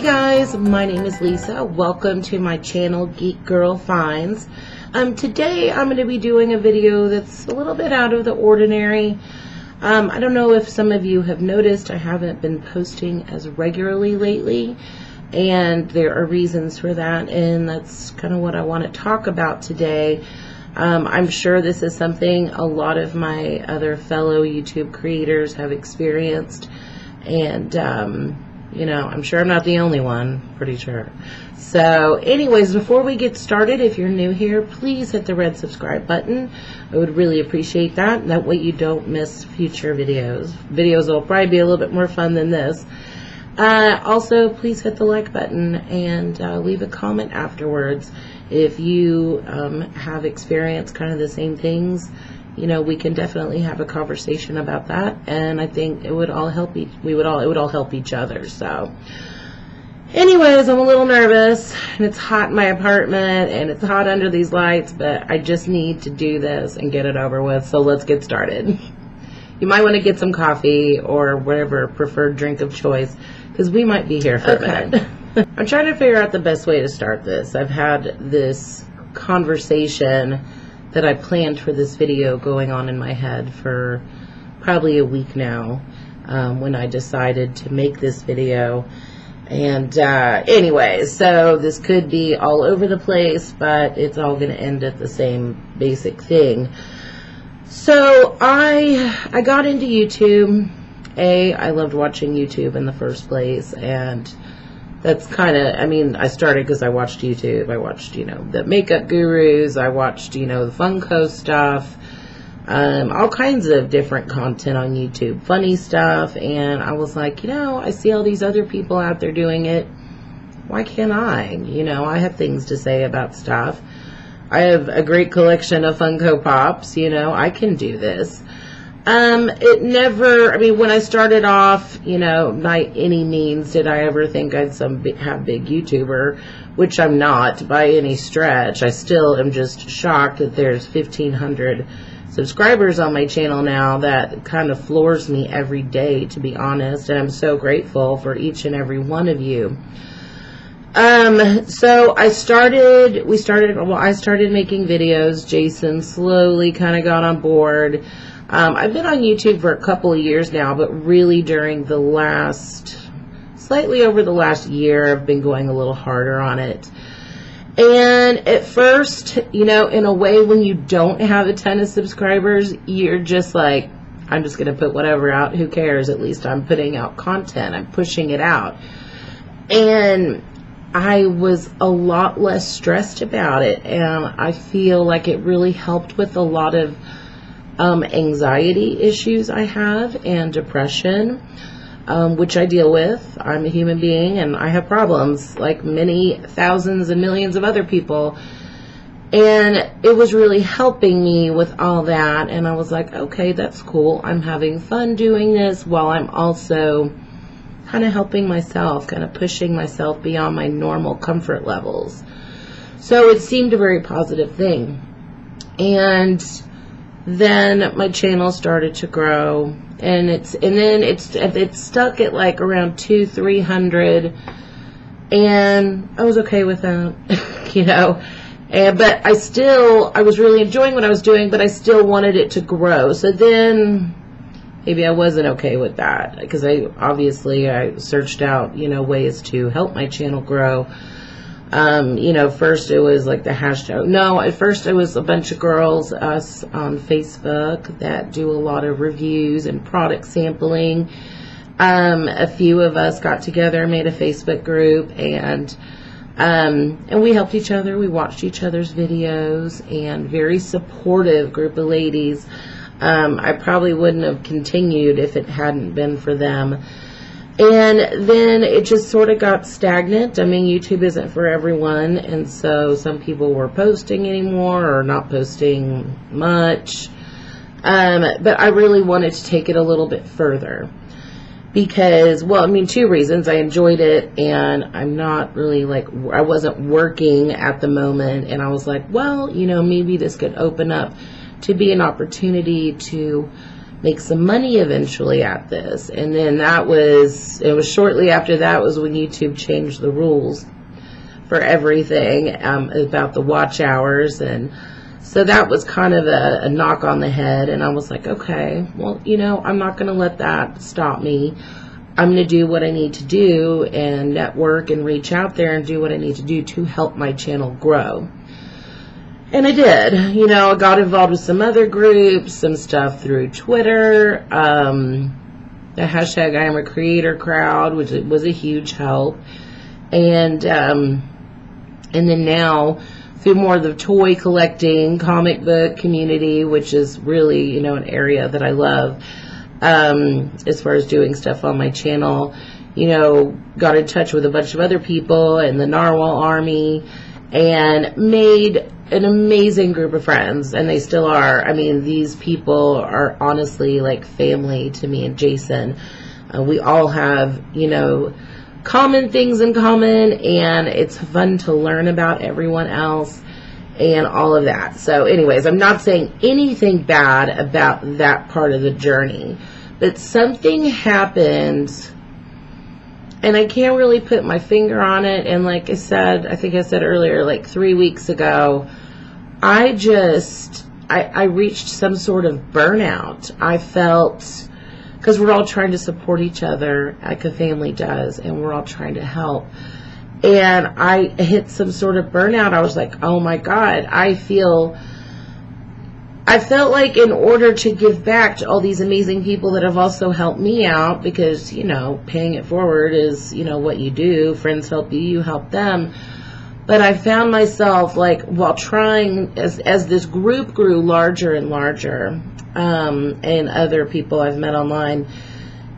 Guys, my name is Lisa. Welcome to my channel, Geek Girl Finds. Today I'm going to be doing a video that's a little bit out of the ordinary. I don't know if some of you have noticed I haven't been posting as regularly lately, and there are reasons for that, and that's kind of what I want to talk about today. I'm sure this is something a lot of my other fellow YouTube creators have experienced, and you know, I'm sure I'm not the only one, pretty sure. So anyways, before we get started, if you're new here, please hit the red subscribe button. I would really appreciate that. That way you don't miss future videos. Videos will probably be a little bit more fun than this. Also, please hit the like button and leave a comment afterwards. If you have experienced kind of the same things, you know, we can definitely have a conversation about that, and I think it would all help. It would all help each other. So, anyways, I'm a little nervous, and it's hot in my apartment, and it's hot under these lights, but I just need to do this and get it over with. So let's get started. You might want to get some coffee or whatever preferred drink of choice, because we might be here for a minute. I'm trying to figure out the best way to start this. I've had this conversation that I planned for this video going on in my head for probably a week now, when I decided to make this video. And anyways, so this could be all over the place, but it's all going to end at the same basic thing. So I got into YouTube. I loved watching YouTube in the first place, and that's kind of, I mean, I started because I watched YouTube. I watched, you know, the makeup gurus. I watched, you know, the Funko stuff. All kinds of different content on YouTube. Funny stuff. And I was like, you know, I see all these other people out there doing it. Why can't I? You know, I have things to say about stuff. I have a great collection of Funko Pops. You know, I can do this. It never, I mean, when I started off, you know, by any means did I ever think I'd have big YouTuber, which I'm not by any stretch. I still am just shocked that there's 1,500 subscribers on my channel now. That kind of floors me every day, to be honest, and I'm so grateful for each and every one of you. So I started making videos. Jason slowly kind of got on board. I've been on YouTube for a couple of years now, but really during the slightly over the last year, I've been going a little harder on it. And at first, you know, in a way, when you don't have a ton of subscribers, you're just like, I'm just going to put whatever out. Who cares? At least I'm putting out content. I'm pushing it out. And I was a lot less stressed about it. And I feel like it really helped with a lot of anxiety issues I have, and depression, which I deal with. I'm a human being and I have problems like many thousands and millions of other people, and it was really helping me with all that. And I was like, okay, that's cool. I'm having fun doing this while I'm also kind of helping myself, kind of pushing myself beyond my normal comfort levels. So it seemed a very positive thing. And then my channel started to grow, and then it's stuck at like around 200-300, and I was okay with that, you know. But I was really enjoying what I was doing, but I still wanted it to grow. So then maybe I wasn't okay with that, because I searched out, you know, ways to help my channel grow. You know, first it was like the hashtag. No, at first it was a bunch of girls, us on Facebook, that do a lot of reviews and product sampling. A few of us got together, made a Facebook group, and we helped each other. We watched each other's videos, and very supportive group of ladies. I probably wouldn't have continued if it hadn't been for them. And then it just sort of got stagnant. I mean, YouTube isn't for everyone, and so some people were posting anymore or not posting much. But I really wanted to take it a little bit further because, well, I mean, two reasons. I enjoyed it, and I'm not really like, I wasn't working at the moment, and I was like, well, you know, maybe this could open up to be an opportunity to make some money eventually at this. And then it was shortly after that was when YouTube changed the rules for everything about the watch hours. And so that was kind of a knock on the head. And I was like, okay, well, you know, I'm not going to let that stop me. I'm going to do what I need to do and network and reach out there and do what I need to do to help my channel grow. And I did. You know, I got involved with some other groups, some stuff through Twitter, the hashtag I am a creator crowd, which was a huge help. And then now through more of the toy collecting, comic book community, which is really, you know, an area that I love. As far as doing stuff on my channel, you know, got in touch with a bunch of other people in the Narwhal Army and made an amazing group of friends, and they still are. I mean, these people are honestly like family to me and Jason. We all have, you know, common things in common, and it's fun to learn about everyone else and all of that. So anyways, I'm not saying anything bad about that part of the journey, but something happened, and I can't really put my finger on it. And like I said, I think I said earlier, like 3 weeks ago, I reached some sort of burnout. I felt, because we're all trying to support each other like a family does, and we're all trying to help. And I hit some sort of burnout. I was like, oh my God, I felt like in order to give back to all these amazing people that have also helped me out, because, you know, paying it forward is, you know, what you do. Friends help you, you help them. But I found myself, like, while trying, as this group grew larger and larger, and other people I've met online,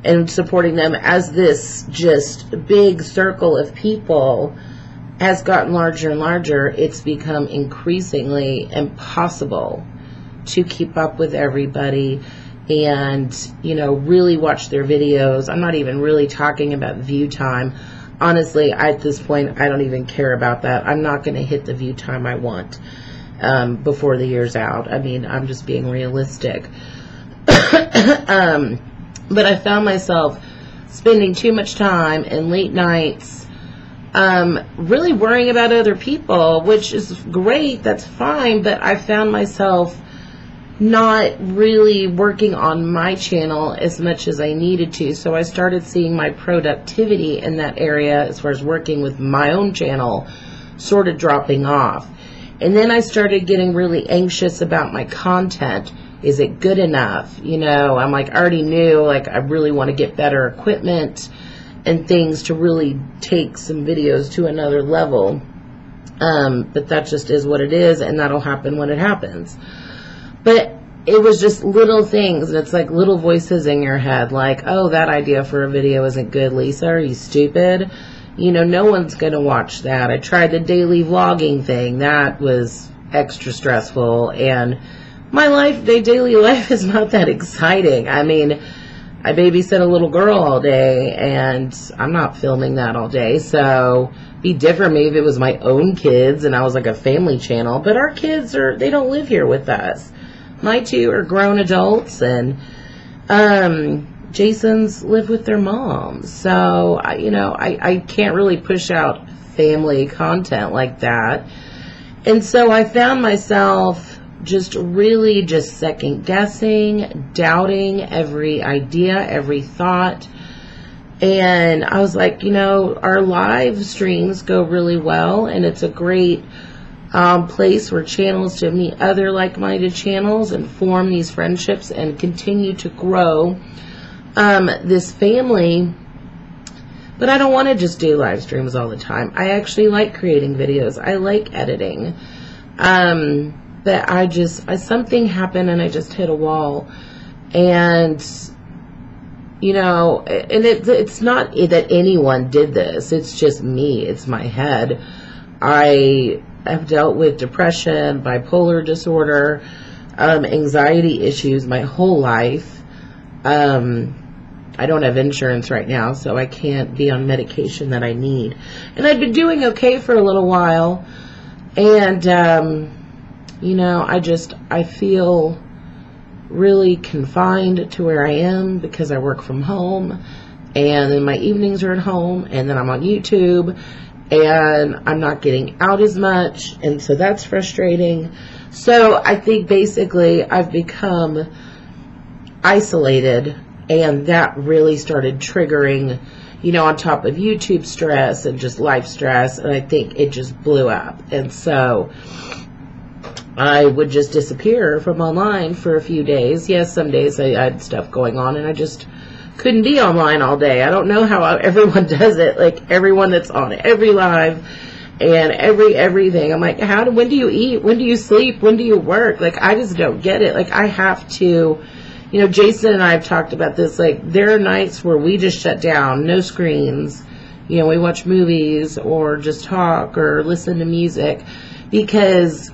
and supporting them, as this just big circle of people has gotten larger and larger, it's become increasingly impossible to keep up with everybody and, you know, really watch their videos. I'm not even really talking about view time. Honestly, at this point, I don't even care about that. I'm not going to hit the view time I want before the year's out. I mean, I'm just being realistic. But I found myself spending too much time and late nights really worrying about other people, which is great, that's fine, but I found myself not really working on my channel as much as I needed to. So I started seeing my productivity in that area, as far as working with my own channel, sort of dropping off. And then I started getting really anxious about my content. Is it good enough? You know, I'm like, I already knew, like, I really want to get better equipment and things to really take some videos to another level. But that just is what it is, and that'll happen when it happens. But it was just little things, and it's like little voices in your head, like, oh, that idea for a video isn't good, Lisa. Are you stupid? You know, no one's going to watch that. I tried the daily vlogging thing. That was extra stressful, and my daily life is not that exciting. I mean, I babysit a little girl all day, and I'm not filming that all day. So it'd be different maybe if it was my own kids and I was like a family channel. But our kids they don't live here with us. My two are grown adults, and Jason's live with their mom. So, you know, I can't really push out family content like that. And so I found myself just really just second guessing, doubting every idea, every thought. And I was like, you know, our live streams go really well, and it's a great place where channels to meet other like-minded channels and form these friendships and continue to grow this family. But I don't want to just do live streams all the time. I actually like creating videos. I like editing. But something happened and I just hit a wall. And, you know, and it's not that anyone did this. It's just me. It's my head. I have dealt with depression, bipolar disorder, anxiety issues my whole life. I don't have insurance right now, so I can't be on medication that I need. And I've been doing okay for a little while. And, you know, I feel really confined to where I am because I work from home, and then my evenings are at home, and then I'm on YouTube, and I'm not getting out as much, and so that's frustrating. So I think basically I've become isolated, and that really started triggering, you know, on top of YouTube stress and just life stress, and I think it just blew up. And so I would just disappear from online for a few days. Yes, some days I had stuff going on and I just couldn't be online all day. I don't know how everyone does it, like everyone that's on every live and everything. I'm like, when do you eat? When do you sleep? When do you work? Like, I just don't get it. Like, I have to, you know, Jason and I have talked about this. Like, there are nights where we just shut down, no screens. You know, we watch movies or just talk or listen to music, because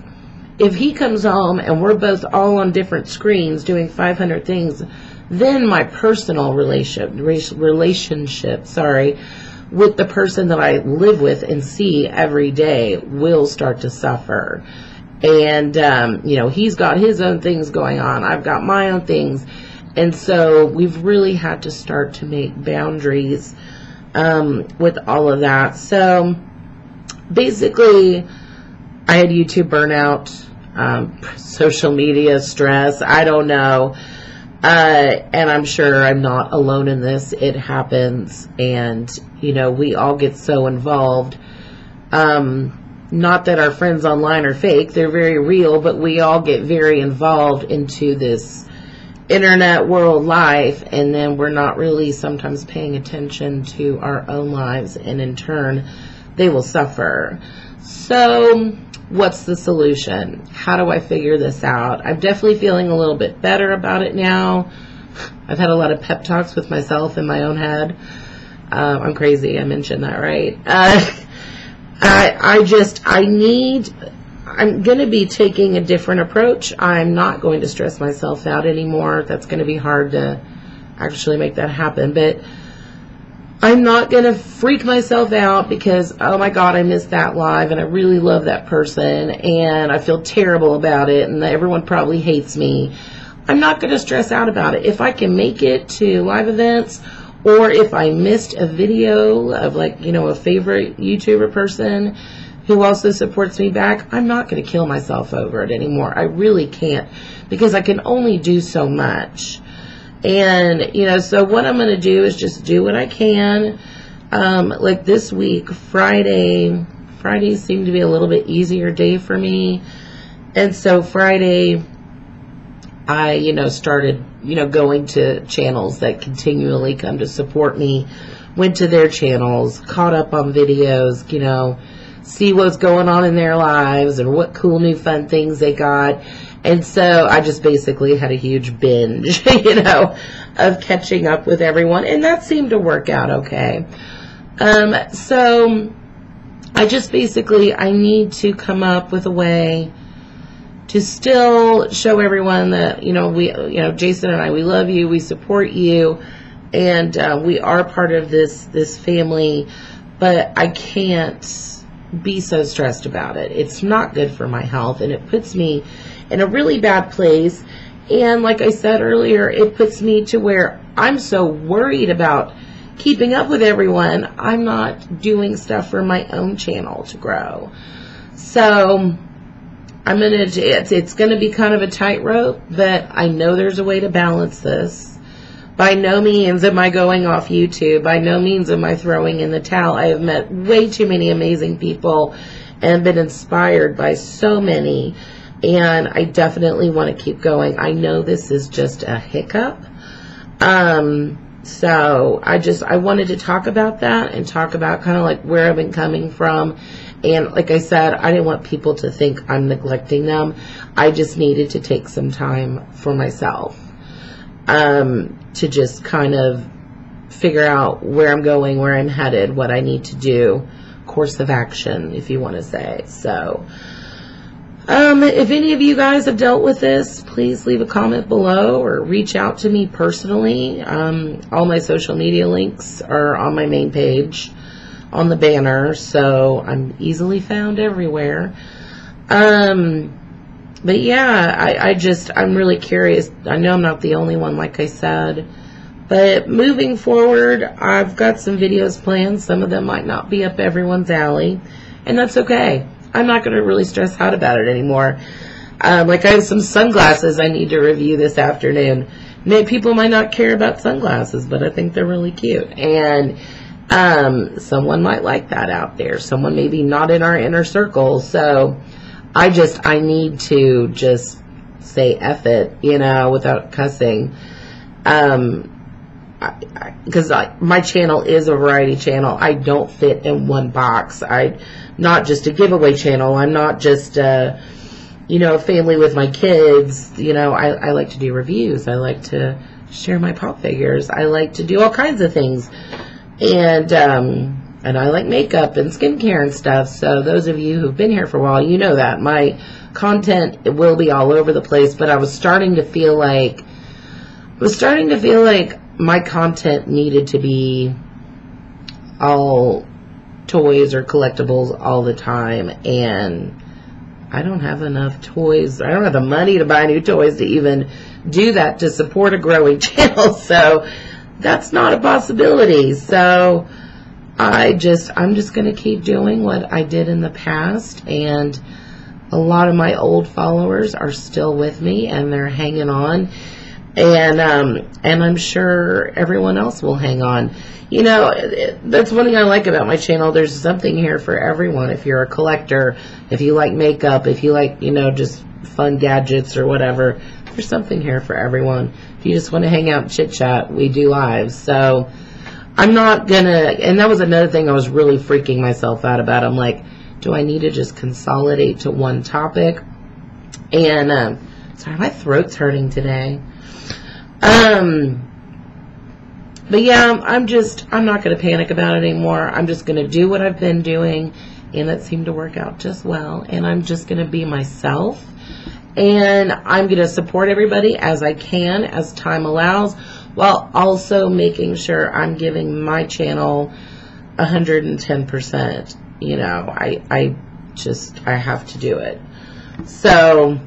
if he comes home and we're both all on different screens doing 500 things, then my personal relationship, with the person that I live with and see every day will start to suffer. And, you know, he's got his own things going on. I've got my own things. And so we've really had to start to make boundaries with all of that. So basically, I had YouTube burnout, social media stress, I don't know. And I'm sure I'm not alone in this. It happens. And, you know, we all get so involved. Not that our friends online are fake. They're very real, but we all get very involved into this internet world life, and then we're not really sometimes paying attention to our own lives, and in turn, they will suffer. So, what's the solution? How do I figure this out? I'm definitely feeling a little bit better about it now. I've had a lot of pep talks with myself in my own head. I'm crazy. I mentioned that, right? I'm going to be taking a different approach. I'm not going to stress myself out anymore. That's going to be hard to actually make that happen. But I'm not going to freak myself out because, oh my God, I missed that live and I really love that person and I feel terrible about it and everyone probably hates me. I'm not going to stress out about it. If I can make it to live events, or if I missed a video of, like, you know, a favorite YouTuber person who also supports me back, I'm not going to kill myself over it anymore. I really can't, because I can only do so much. And, you know, so what I'm going to do is just do what I can. Like this week, Fridays seem to be a little bit easier day for me. And so Friday, I, you know, started, you know, going to channels that continually come to support me, went to their channels, caught up on videos, you know, see what's going on in their lives and what cool new fun things they got. And so I just basically had a huge binge, you know, of catching up with everyone. And that seemed to work out okay. So I just basically, I need to come up with a way to still show everyone that, you know, Jason and I, we love you, we support you, and we are part of this family, but I can't be so stressed about it. It's not good for my health, and it puts me in a really bad place. And like I said earlier, it puts me to where I'm so worried about keeping up with everyone, I'm not doing stuff for my own channel to grow. So it's going to be kind of a tightrope, but I know there's a way to balance this. By no means am I going off YouTube. By no means am I throwing in the towel. I have met way too many amazing people and been inspired by so many, and I definitely want to keep going. I know this is just a hiccup. So I wanted to talk about that and talk about kind of like where I've been coming from. And like I said, I didn't want people to think I'm neglecting them. I just needed to take some time for myself, to just kind of figure out where I'm going, where I'm headed, what I need to do, course of action, if you want to say. So, if any of you guys have dealt with this, please leave a comment below or reach out to me personally. All my social media links are on my main page on the banner, so I'm easily found everywhere. But yeah, I'm really curious. I know I'm not the only one, like I said. But moving forward, I've got some videos planned. Some of them might not be up everyone's alley. And that's okay. I'm not going to really stress out about it anymore. Like I have some sunglasses I need to review this afternoon. People might not care about sunglasses, but I think they're really cute. And someone might like that out there. Someone maybe not in our inner circle. So I need to just say F it, you know, without cussing. Because my channel is a variety channel. I don't fit in one box. I'm not just a giveaway channel. I'm not just you know, family with my kids. You know, I like to do reviews. I like to share my pop figures. I like to do all kinds of things. And I like makeup and skincare and stuff. So those of you who've been here for a while, you know that my content will be all over the place. But I was starting to feel like my content needed to be all toys or collectibles all the time, and I don't have enough toys. I don't have the money to buy new toys to even do that, to support a growing channel. So that's not a possibility. So I'm just going to keep doing what I did in the past, and a lot of my old followers are still with me and they're hanging on. And I'm sure everyone else will hang on. You know, that's one thing I like about my channel. There's something here for everyone. If you're a collector, if you like makeup, if you like, you know, just fun gadgets or whatever, there's something here for everyone. If you just want to hang out and chit chat, we do lives. So I'm not gonna, and that was another thing I was really freaking myself out about. I'm like, do I need to just consolidate to one topic? And sorry, my throat's hurting today. But yeah, I'm not going to panic about it anymore. I'm just going to do what I've been doing, and it seemed to work out just well. And I'm just going to be myself, and I'm going to support everybody as I can, as time allows, while also making sure I'm giving my channel 110%. You know, I have to do it. So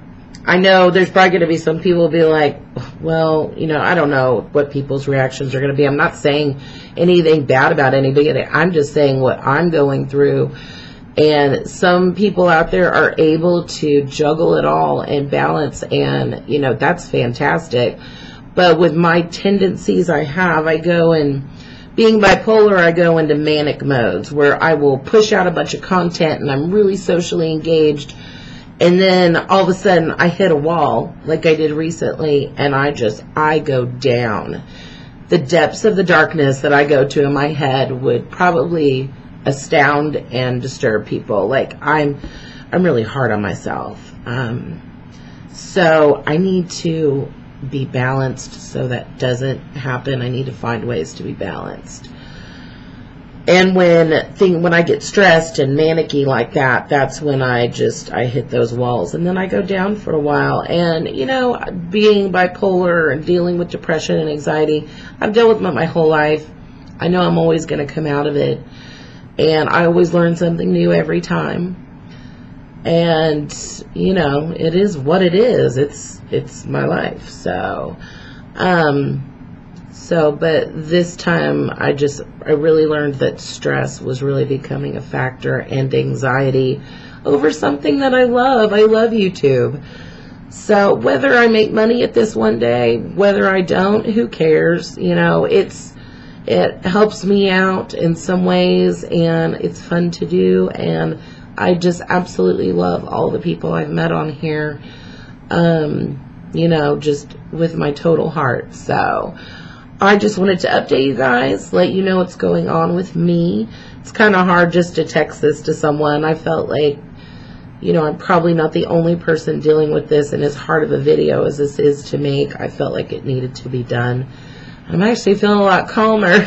I know there's probably going to be some people be like, well, you know, I don't know what people's reactions are going to be. I'm not saying anything bad about anybody. I'm just saying what I'm going through. And some people out there are able to juggle it all and balance, and, you know, that's fantastic. But with my tendencies I go in, being bipolar, I go into manic modes where I will push out a bunch of content and I'm really socially engaged. And then all of a sudden I hit a wall like I did recently, and I go down. The depths of the darkness that I go to in my head would probably astound and disturb people. Like I'm really hard on myself. So I need to be balanced so that doesn't happen. I need to find ways to be balanced. And when I get stressed and manicky like that, that's when I hit those walls, and then I go down for a while. And, you know, being bipolar and dealing with depression and anxiety, I've dealt with it my whole life. I know I'm always going to come out of it, and I always learn something new every time. And, you know, it is what it is. It's my life. But this time I really learned that stress was really becoming a factor, and anxiety over something that I love. I love YouTube. So whether I make money at this one day, whether I don't, who cares? You know, it helps me out in some ways, and it's fun to do. And I just absolutely love all the people I've met on here, you know, just with my total heart. So I just wanted to update you guys, let you know what's going on with me. It's kind of hard just to text this to someone. I felt like, you know, I'm probably not the only person dealing with this, and as hard of a video as this is to make, I felt like it needed to be done. I'm actually feeling a lot calmer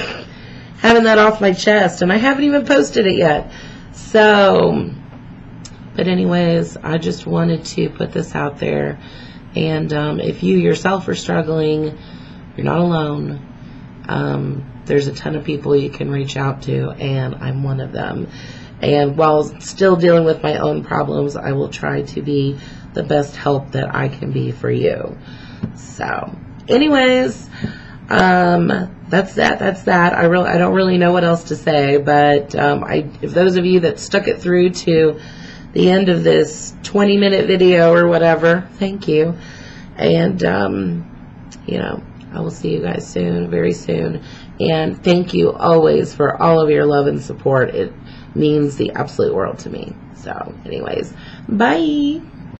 having that off my chest, and I haven't even posted it yet. So, but anyways, I just wanted to put this out there. And if you yourself are struggling, you're not alone. There's a ton of people you can reach out to, and I'm one of them. And while still dealing with my own problems, I will try to be the best help that I can be for you. So anyways, that's that. I don't really know what else to say, but if those of you that stuck it through to the end of this 20-minute video or whatever, thank you. And you know, I will see you guys soon, very soon. And thank you always for all of your love and support. It means the absolute world to me. So anyways, bye.